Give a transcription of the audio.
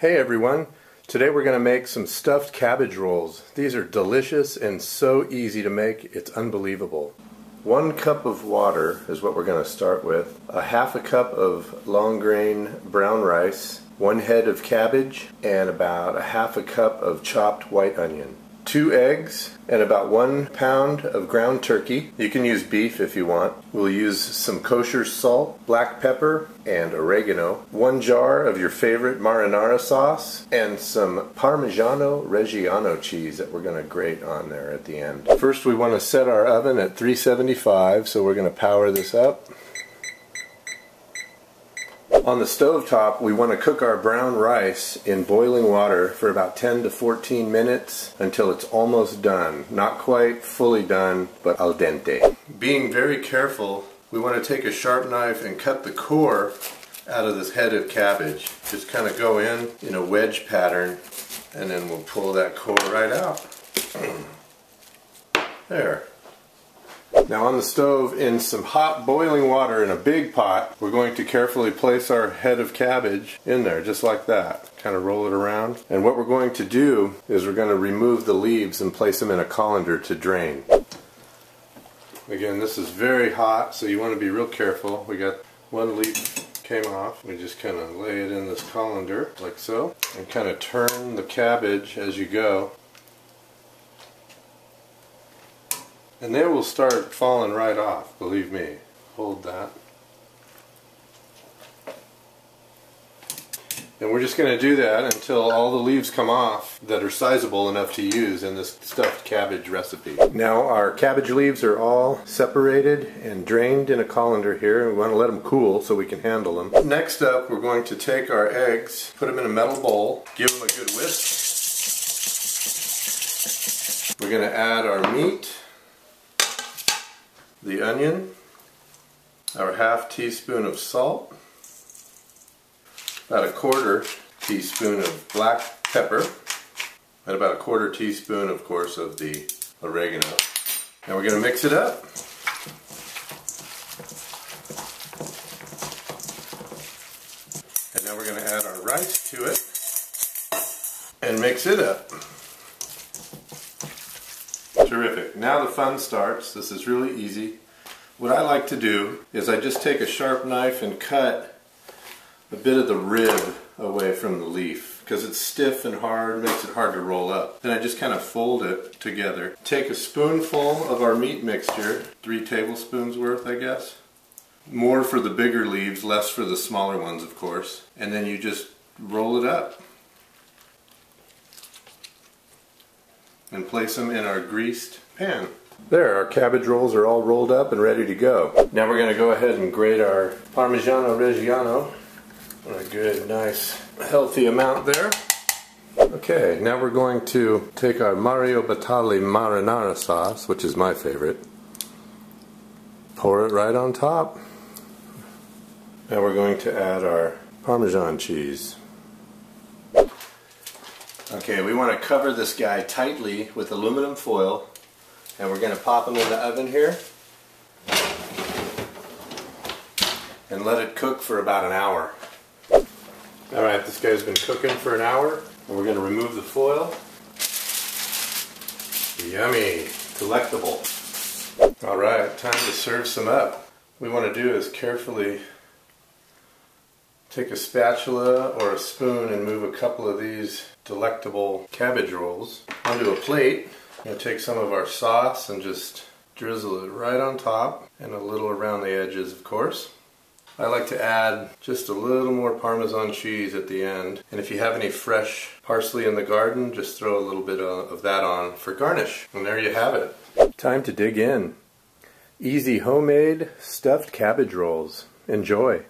Hey everyone, today we're going to make some stuffed cabbage rolls. These are delicious and so easy to make, it's unbelievable. 1 cup of water is what we're going to start with, a half a cup of long grain brown rice, 1 head of cabbage, and about a half a cup of chopped white onion. 2 eggs and about 1 pound of ground turkey. You can use beef if you want. We'll use some kosher salt, black pepper, and oregano. 1 jar of your favorite marinara sauce, and some Parmigiano Reggiano cheese that we're going to grate on there at the end. First we want to set our oven at 375, so we're going to power this up. On the stove top, we want to cook our brown rice in boiling water for about 10 to 14 minutes until it's almost done. Not quite fully done, but al dente. Being very careful, we want to take a sharp knife and cut the core out of this head of cabbage. Just kind of go in a wedge pattern, and then we'll pull that core right out. There. Now on the stove, in some hot boiling water in a big pot, we're going to carefully place our head of cabbage in there, just like that. Kind of roll it around. And what we're going to do is we're going to remove the leaves and place them in a colander to drain. Again, this is very hot, so you want to be real careful. We got 1 leaf came off. We just kind of lay it in this colander, like so, and kind of turn the cabbage as you go. And they will start falling right off, believe me. Hold that. And we're just going to do that until all the leaves come off that are sizable enough to use in this stuffed cabbage recipe. Now our cabbage leaves are all separated and drained in a colander here, and we want to let them cool so we can handle them. Next up, we're going to take our eggs, put them in a metal bowl, give them a good whisk. We're going to add our meat, the onion, our ½ teaspoon of salt, about a ¼ teaspoon of black pepper, and about a ¼ teaspoon, of course, of the oregano. And we're going to mix it up. And now we're going to add our rice to it and mix it up. Terrific. Now the fun starts. This is really easy. What I like to do is I just take a sharp knife and cut a bit of the rib away from the leaf because it's stiff and hard, makes it hard to roll up. Then I just kind of fold it together. Take a spoonful of our meat mixture, 3 tablespoons worth, I guess. More for the bigger leaves, less for the smaller ones, of course. And then you just roll it up and place them in our greased pan. There, our cabbage rolls are all rolled up and ready to go. Now we're going to go ahead and grate our Parmigiano Reggiano. A good, nice, healthy amount there. Okay, now we're going to take our Mario Batali marinara sauce, which is my favorite. Pour it right on top. Now we're going to add our Parmesan cheese. Okay, we want to cover this guy tightly with aluminum foil, and we're going to pop him in the oven here and let it cook for about an hour. Alright, this guy's been cooking for an hour, and we're going to remove the foil. Yummy, delectable. Alright, time to serve some up. What we want to do is carefully take a spatula or a spoon and move a couple of these delectable cabbage rolls onto a plate. I'm going to take some of our sauce and just drizzle it right on top, and a little around the edges, of course. I like to add just a little more Parmesan cheese at the end, and if you have any fresh parsley in the garden, just throw a little bit of that on for garnish. And there you have it. Time to dig in. Easy homemade stuffed cabbage rolls. Enjoy.